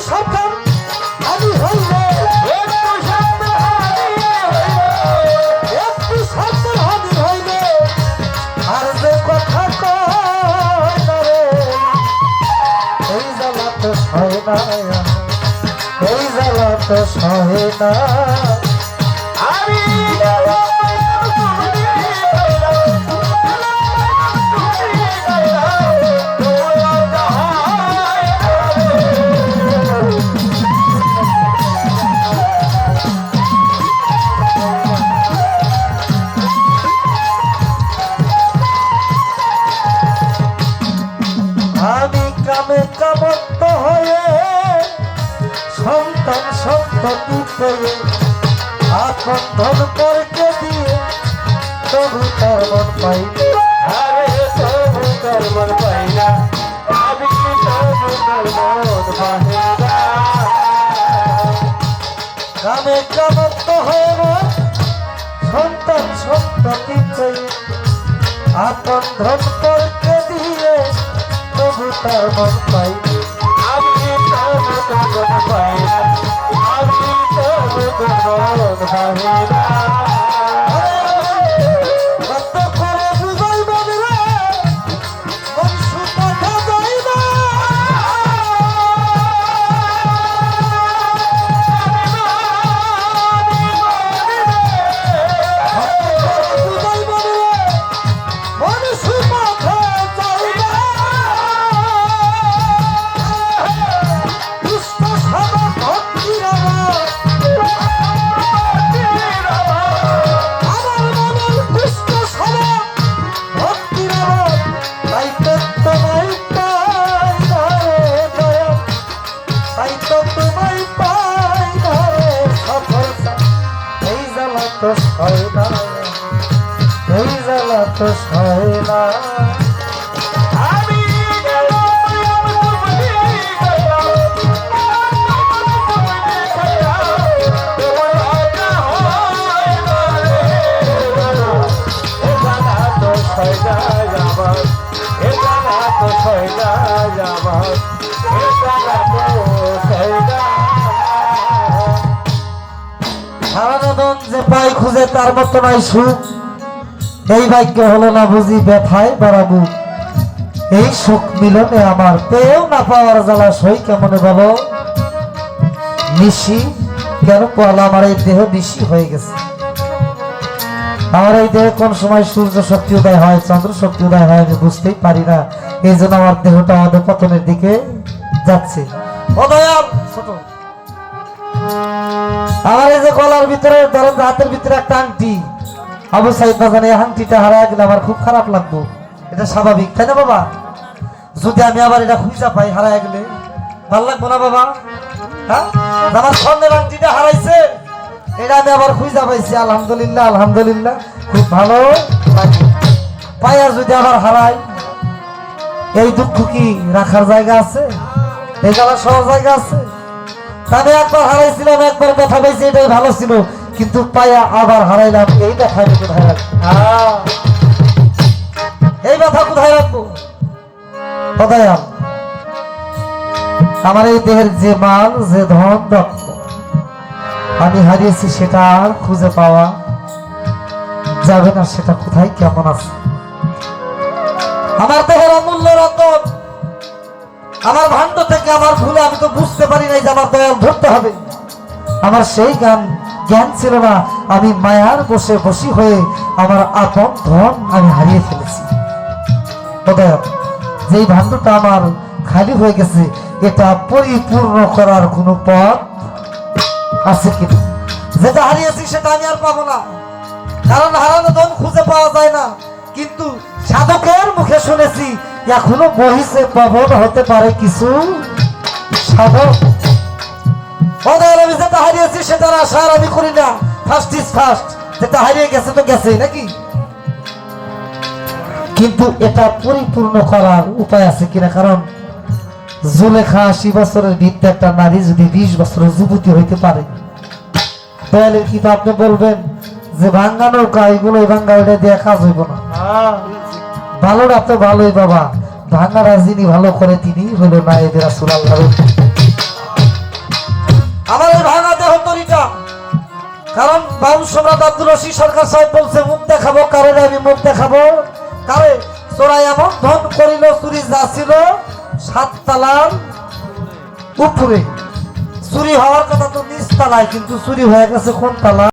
সাবধান আমি হইলে একটু সাবধান আমি হইলে আর যে কথা কয় না রে এই জ্বালা তো সয় না এই জ্বালা তো সয় না আমি কামে কামত্ত হয়ে সন্তান সন্ততি পেয়ে আপন ধন পরকে দিয়ে তবু তার মন পাই আরে তবু তার মন পাই না আমি তবু তার মন পাই না কামে কামত্ত হয়ে সন্তান সন্ততি পেয়ে আপন ধন পরকে দিয়ে তবু তার মন পাই আমি তবু তার মন পাই না আমি তবু তার মন পাই না কত করে বুঝাই বাবু রে মন সুপাঠা যাই না বুঝাই বাবু রে মন সুপাঠা যাই না তো সয় না এই জ্বালা তো সয় না আমি সারাদিন যে পাই খুঁজে তার মতো নাই সুখ এই ভাগ্য হলো না বুঝি ব্যথায় বাড়াবো এই সুখ মিলনে আমার পেয়েও না পাওয়ার জ্বালা সই কেমনে বলো নিশি কেন পালা আমার এই দেহ নিশি হয়ে গেছে আমার এই দেহে কোন সময় সূর্য শক্তি উদয় হয় চন্দ্র শক্তি উদয় হয় আমি বুঝতেই পারি না এই জন্য আমার দেহটা আমাদের পতনের দিকে যাচ্ছে ছোট আমার এই যে গলার ভিতরে ধরেন হাতের ভিতরে একটা আংটি আবু সাইদ বাজান এই আংটিটা হারায় গেলে আমার খুব খারাপ লাগবে এটা স্বাভাবিক তাই না বাবা যদি আমি আবার এটা খুঁজা পাই হারায় গেলে ভালো লাগবো না বাবা হ্যাঁ আমার স্বর্ণের আংটিটা হারাইছে এটা আমি আবার খুঁজা পাইছি আলহামদুলিল্লাহ আলহামদুলিল্লাহ খুব ভালো লাগে পাইয়া যদি আবার হারাই এই দুঃখ কি রাখার জায়গা আছে এই জায়গার সব জায়গা আছে আমি একবার হারাইছিলাম একবার ব্যথা পাইছি এটাই ভালো ছিল কিন্তু পাইয়া আবার হারাইলাম এই ব্যথা কোথায় রাখবো এই ব্যথা কোথায় রাখবো দয়াল আমার এই দেহের যে মাল যে ধন রক্ত আমি হারিয়েছি সেটা আর খুঁজে পাওয়া যাবে না সেটা কোথায় কেমন আছে আমার দেহের অমূল্য রতন আমার ভাণ্ড থেকে আমার ভুলে আমি তো বুঝতে পারি নাই যে আমার দয়াল ধরতে হবে আমার সেই জ্ঞান ছিল না আমি মায়ার বসে বসি হয়ে আমার আপন ধন আমি হারিয়ে ফেলেছি দয়াল যেই ভাণ্ডটা আমার খালি হয়ে গেছে এটা পরিপূর্ণ করার কোনো পথ আছে কিনা যেটা হারিয়েছি সেটা আমি আর পাবো না কারণ হারানো ধন খুঁজে পাওয়া যায় না কিন্তু সাধকের মুখে শুনেছি এখনো বহিছে পবন হতে পারে কিছু সাধক আমি যেটা হারিয়েছি সেটার আশা আমি করি না ফার্স্ট ইজ ফার্স্ট যেটা হারিয়ে গেছে তো গেছে নাকি কিন্তু এটা পরিপূর্ণ করার উপায় আছে কিনা কারণ জুলেখা ৮০ বছরের বৃদ্ধ একটা নারী যদি ২০ বছরের যুবতী হইতে পারে তাহলে কি আপনি বলবেন যে ভাঙ্গা নৌকা এগুলো ভাঙ্গা ওইটা দিয়ে কাজ হইব না ভালোটা তো ভালোই বাবা ভাঙ্গারা যিনি ভালো করে তিনি হইল না এদের রাসূল আল্লাহর কারণ বাউল সম্রাট আব্দুল রশিদ সরকার সাহেব বলছে মুখ দেখাবো কারে রে, আমি মুখ দেখাবো কারে। চোরাই এমন ধন করিল চুরি যা ছিল 7 তালার উপরে। চুরি হওয়ার কথা তো নিচ তালায়, কিন্তু চুরি হয়ে গেছে কোন তালা?